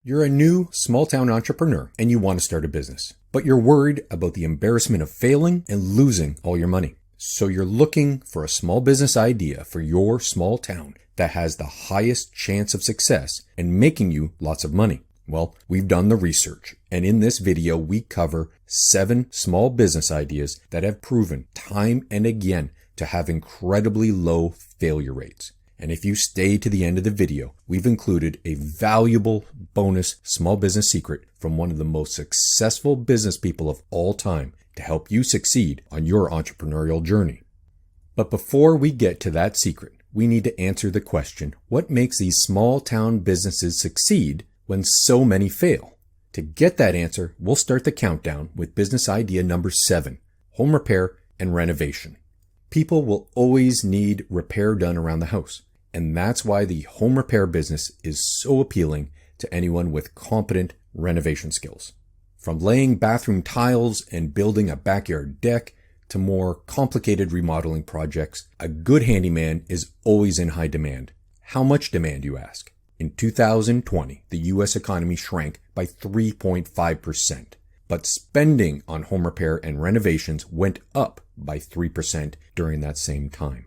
You're a new small-town entrepreneur and you want to start a business, but you're worried about the embarrassment of failing and losing all your money. So you're looking for a small business idea for your small town that has the highest chance of success and making you lots of money. Well, we've done the research, and in this video we cover 7 small business ideas that have proven time and again to have incredibly low failure rates. And if you stay to the end of the video, we've included a valuable bonus small business secret from one of the most successful business people of all time to help you succeed on your entrepreneurial journey. But before we get to that secret, we need to answer the question, what makes these small town businesses succeed when so many fail? To get that answer, we'll start the countdown with business idea number 7, home repair and renovation. People will always need repair done around the house. And that's why the home repair business is so appealing to anyone with competent renovation skills. From laying bathroom tiles and building a backyard deck to more complicated remodeling projects, a good handyman is always in high demand. How much demand, you ask? In 2020, the U.S. economy shrank by 3.5%, but spending on home repair and renovations went up by 3% during that same time.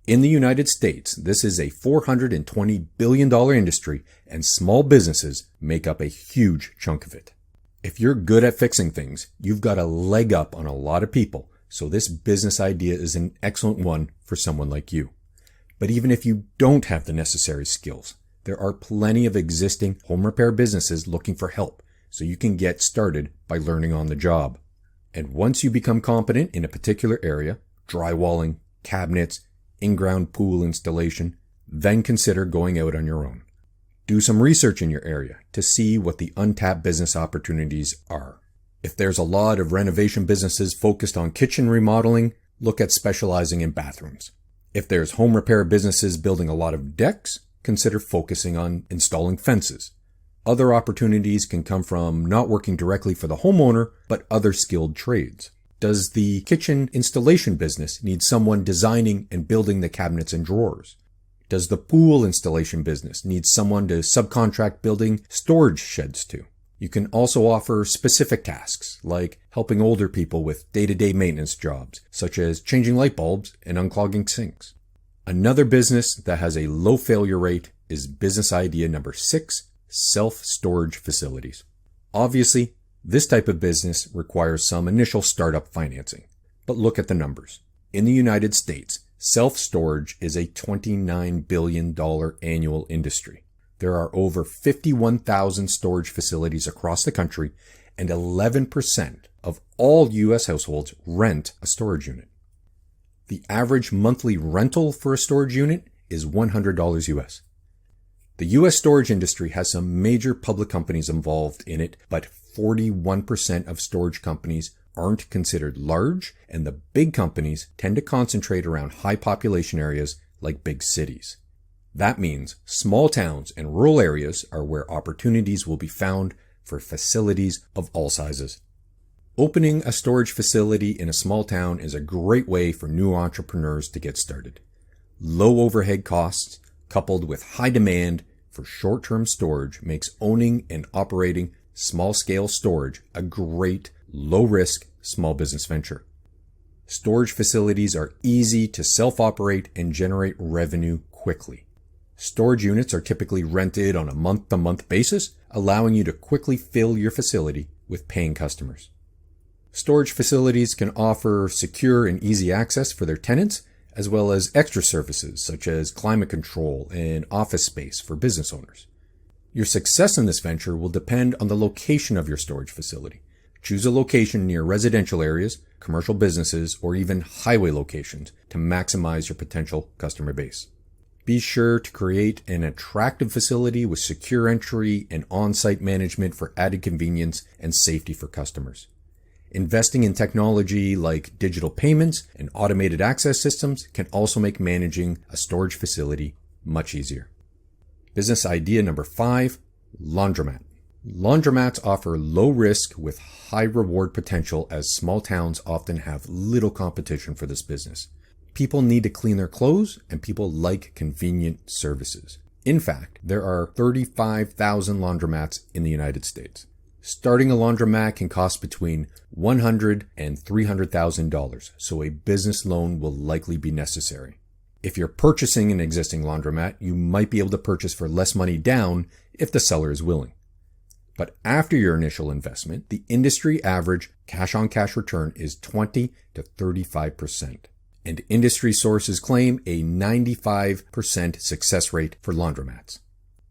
In the United States, this is a $420 billion industry, and small businesses make up a huge chunk of it. If you're good at fixing things, you've got a leg up on a lot of people, so this business idea is an excellent one for someone like you. But even if you don't have the necessary skills, there are plenty of existing home repair businesses looking for help, so you can get started by learning on the job. And once you become competent in a particular area, drywalling, cabinets, in-ground pool installation, then consider going out on your own. Do some research in your area to see what the untapped business opportunities are. If there's a lot of renovation businesses focused on kitchen remodeling, look at specializing in bathrooms. If there's home repair businesses building a lot of decks, consider focusing on installing fences. Other opportunities can come from not working directly for the homeowner, but other skilled trades. Does the kitchen installation business need someone designing and building the cabinets and drawers? Does the pool installation business need someone to subcontract building storage sheds to? You can also offer specific tasks, like helping older people with day-to-day maintenance jobs, such as changing light bulbs and unclogging sinks. Another business that has a low failure rate is business idea number 6, self-storage facilities. Obviously, this type of business requires some initial startup financing, but look at the numbers. In the United States, self-storage is a $29 billion annual industry. There are over 51,000 storage facilities across the country, and 11% of all U.S. households rent a storage unit. The average monthly rental for a storage unit is $100 US. The U.S. storage industry has some major public companies involved in it, but 41% of storage companies aren't considered large, and the big companies tend to concentrate around high population areas like big cities. That means small towns and rural areas are where opportunities will be found for facilities of all sizes. Opening a storage facility in a small town is a great way for new entrepreneurs to get started. Low overhead costs, coupled with high demand for short-term storage, makes owning and operating small-scale storage a great, low-risk small business venture. Storage facilities are easy to self-operate and generate revenue quickly. Storage units are typically rented on a month-to-month basis, allowing you to quickly fill your facility with paying customers. Storage facilities can offer secure and easy access for their tenants, as well as extra services such as climate control and office space for business owners. Your success in this venture will depend on the location of your storage facility. Choose a location near residential areas, commercial businesses, or even highway locations to maximize your potential customer base. Be sure to create an attractive facility with secure entry and on-site management for added convenience and safety for customers. Investing in technology like digital payments and automated access systems can also make managing a storage facility much easier. Business idea number 5, laundromat. Laundromats offer low risk with high reward potential, as small towns often have little competition for this business. People need to clean their clothes, and people like convenient services. In fact, there are 35,000 laundromats in the United States. Starting a laundromat can cost between $100,000 and $300,000, so a business loan will likely be necessary. If you're purchasing an existing laundromat, you might be able to purchase for less money down if the seller is willing. But after your initial investment, the industry average cash-on-cash return is 20 to 35%. And industry sources claim a 95% success rate for laundromats.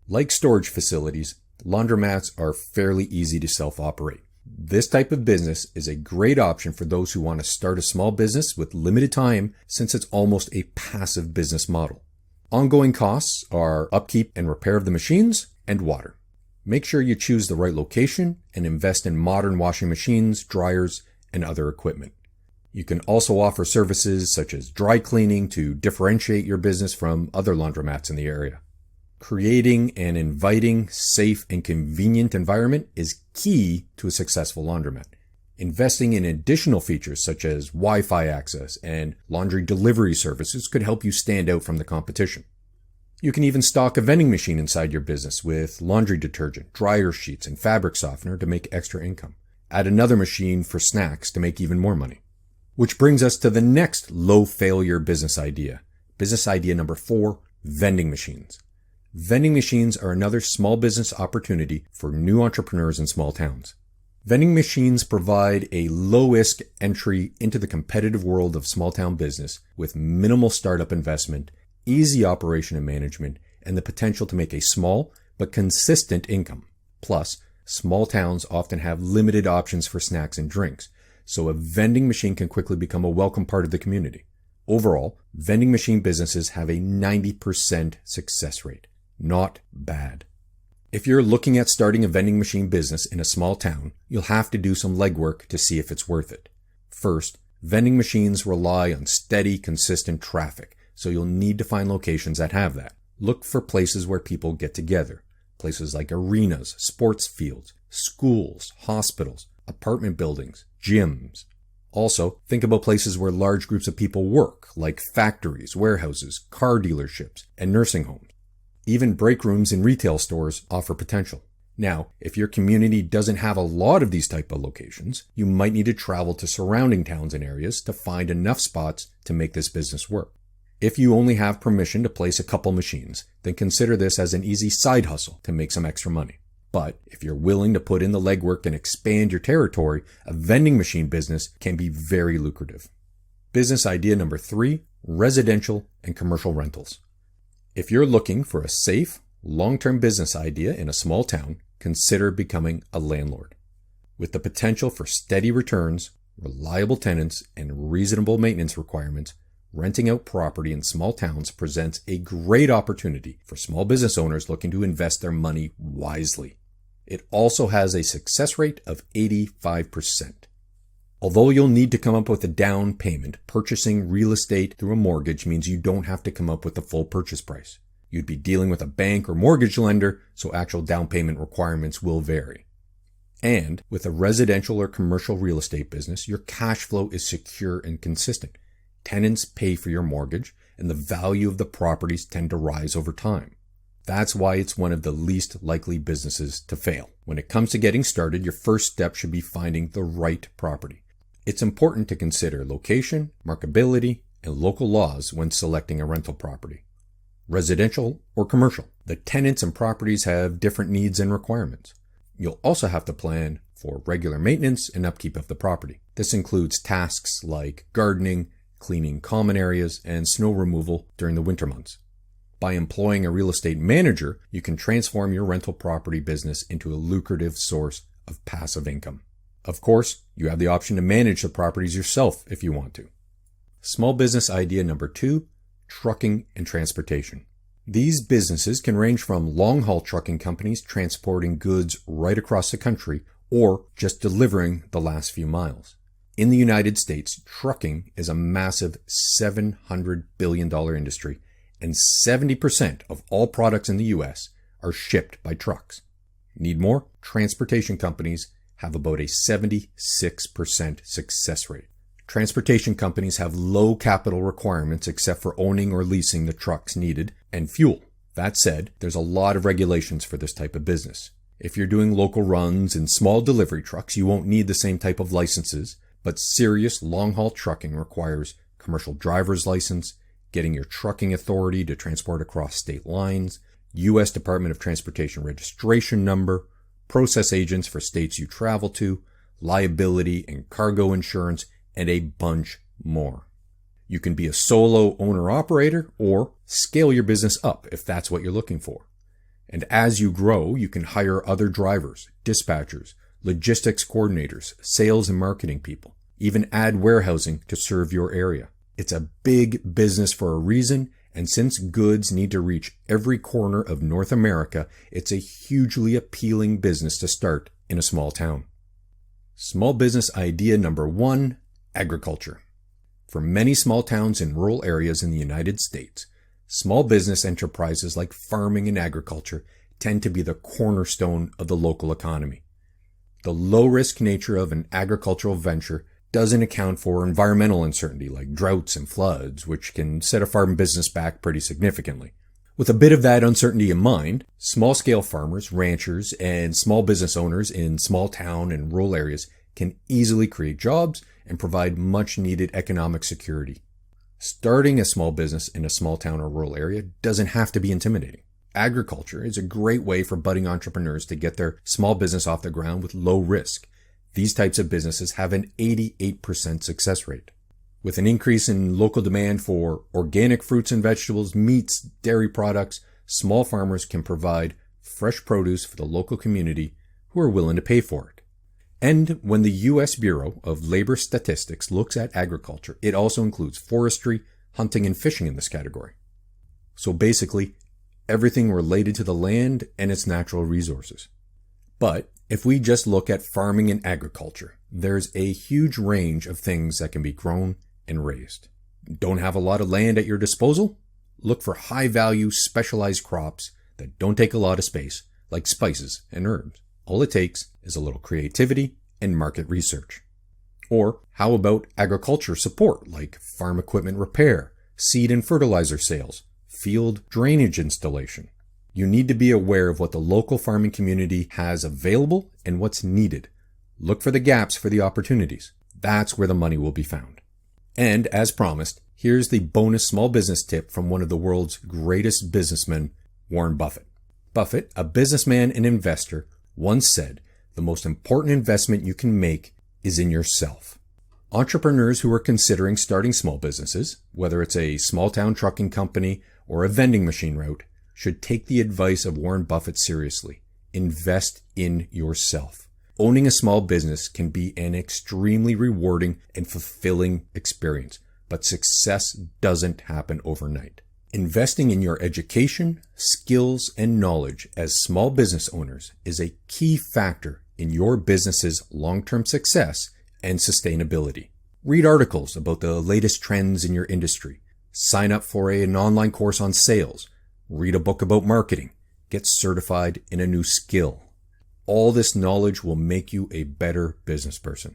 Like storage facilities, laundromats are fairly easy to self-operate. This type of business is a great option for those who want to start a small business with limited time, since it's almost a passive business model. Ongoing costs are upkeep and repair of the machines and water. Make sure you choose the right location and invest in modern washing machines, dryers, and other equipment. You can also offer services such as dry cleaning to differentiate your business from other laundromats in the area. Creating an inviting, safe, and convenient environment is key to a successful laundromat. Investing in additional features such as Wi-Fi access and laundry delivery services could help you stand out from the competition. You can even stock a vending machine inside your business with laundry detergent, dryer sheets, and fabric softener to make extra income. Add another machine for snacks to make even more money. Which brings us to the next low-failure business idea. Business idea number 4, vending machines. Vending machines are another small business opportunity for new entrepreneurs in small towns. Vending machines provide a low-risk entry into the competitive world of small town business with minimal startup investment, easy operation and management, and the potential to make a small but consistent income. Plus, small towns often have limited options for snacks and drinks, so a vending machine can quickly become a welcome part of the community. Overall, vending machine businesses have a 90% success rate. Not bad. If you're looking at starting a vending machine business in a small town, you'll have to do some legwork to see if it's worth it. First, vending machines rely on steady, consistent traffic, so you'll need to find locations that have that. Look for places where people get together. Places like arenas, sports fields, schools, hospitals, apartment buildings, gyms. Also, think about places where large groups of people work, like factories, warehouses, car dealerships, and nursing homes. Even break rooms in retail stores offer potential. Now, if your community doesn't have a lot of these type of locations, you might need to travel to surrounding towns and areas to find enough spots to make this business work. If you only have permission to place a couple machines, then consider this as an easy side hustle to make some extra money. But if you're willing to put in the legwork and expand your territory, a vending machine business can be very lucrative. Business idea number 3, residential and commercial rentals. If you're looking for a safe, long-term business idea in a small town, consider becoming a landlord. With the potential for steady returns, reliable tenants, and reasonable maintenance requirements, renting out property in small towns presents a great opportunity for small business owners looking to invest their money wisely. It also has a success rate of 85%. Although you'll need to come up with a down payment, purchasing real estate through a mortgage means you don't have to come up with the full purchase price. You'd be dealing with a bank or mortgage lender, so actual down payment requirements will vary. And with a residential or commercial real estate business, your cash flow is secure and consistent. Tenants pay for your mortgage, and the value of the properties tend to rise over time. That's why it's one of the least likely businesses to fail. When it comes to getting started, your first step should be finding the right property. It's important to consider location, marketability, and local laws when selecting a rental property. Residential or commercial, the tenants and properties have different needs and requirements. You'll also have to plan for regular maintenance and upkeep of the property. This includes tasks like gardening, cleaning common areas, and snow removal during the winter months. By employing a real estate manager, you can transform your rental property business into a lucrative source of passive income. Of course, you have the option to manage the properties yourself if you want to. Small business idea number 2, trucking and transportation. These businesses can range from long-haul trucking companies transporting goods right across the country or just delivering the last few miles. In the United States, trucking is a massive $700 billion industry, and 70% of all products in the U.S. are shipped by trucks. Need more? Transportation companies have about a 76% success rate. Transportation companies have low capital requirements except for owning or leasing the trucks needed and fuel. That said, there's a lot of regulations for this type of business. If you're doing local runs and small delivery trucks, you won't need the same type of licenses, but serious long-haul trucking requires commercial driver's license, getting your trucking authority to transport across state lines, U.S. Department of Transportation registration number, process agents for states you travel to, liability and cargo insurance, and a bunch more. You can be a solo owner-operator or scale your business up if that's what you're looking for. And as you grow, you can hire other drivers, dispatchers, logistics coordinators, sales and marketing people, even add warehousing to serve your area. It's a big business for a reason, and since goods need to reach every corner of North America, it's a hugely appealing business to start in a small town. Small business idea number 1, agriculture. For many small towns and rural areas in the United States, small business enterprises like farming and agriculture tend to be the cornerstone of the local economy. The low-risk nature of an agricultural venture doesn't account for environmental uncertainty like droughts and floods, which can set a farm business back pretty significantly. With a bit of that uncertainty in mind, small-scale farmers, ranchers, and small business owners in small town and rural areas can easily create jobs and provide much-needed economic security. Starting a small business in a small town or rural area doesn't have to be intimidating. Agriculture is a great way for budding entrepreneurs to get their small business off the ground with low risk. These types of businesses have an 88% success rate. With an increase in local demand for organic fruits and vegetables, meats, dairy products, small farmers can provide fresh produce for the local community who are willing to pay for it. And when the U.S. Bureau of Labor Statistics looks at agriculture, it also includes forestry, hunting, and fishing in this category. So basically, everything related to the land and its natural resources. But if we just look at farming and agriculture, there's a huge range of things that can be grown and raised. Don't have a lot of land at your disposal? Look for high-value, specialized crops that don't take a lot of space, like spices and herbs. All it takes is a little creativity and market research. Or how about agriculture support, like farm equipment repair, seed and fertilizer sales, field drainage installation? You need to be aware of what the local farming community has available and what's needed. Look for the gaps for the opportunities. That's where the money will be found. And as promised, here's the bonus small business tip from one of the world's greatest businessmen, Warren Buffett. Buffett, a businessman and investor, once said, "The most important investment you can make is in yourself." Entrepreneurs who are considering starting small businesses, whether it's a small town trucking company or a vending machine route, should take the advice of Warren Buffett seriously. Invest in yourself. Owning a small business can be an extremely rewarding and fulfilling experience, but success doesn't happen overnight. Investing in your education, skills, and knowledge as small business owners is a key factor in your business's long-term success and sustainability. Read articles about the latest trends in your industry. Sign up for an online course on sales. Read a book about marketing. Get certified in a new skill. All this knowledge will make you a better business person.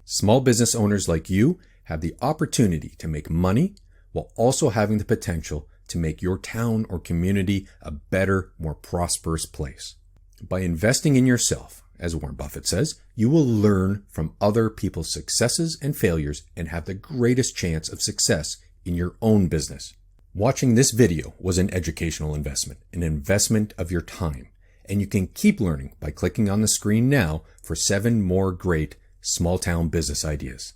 Small business owners like you have the opportunity to make money while also having the potential to make your town or community a better, more prosperous place. By investing in yourself, as Warren Buffett says, you will learn from other people's successes and failures and have the greatest chance of success in your own business. Watching this video was an educational investment, an investment of your time, and you can keep learning by clicking on the screen now for 7 more great small town business ideas.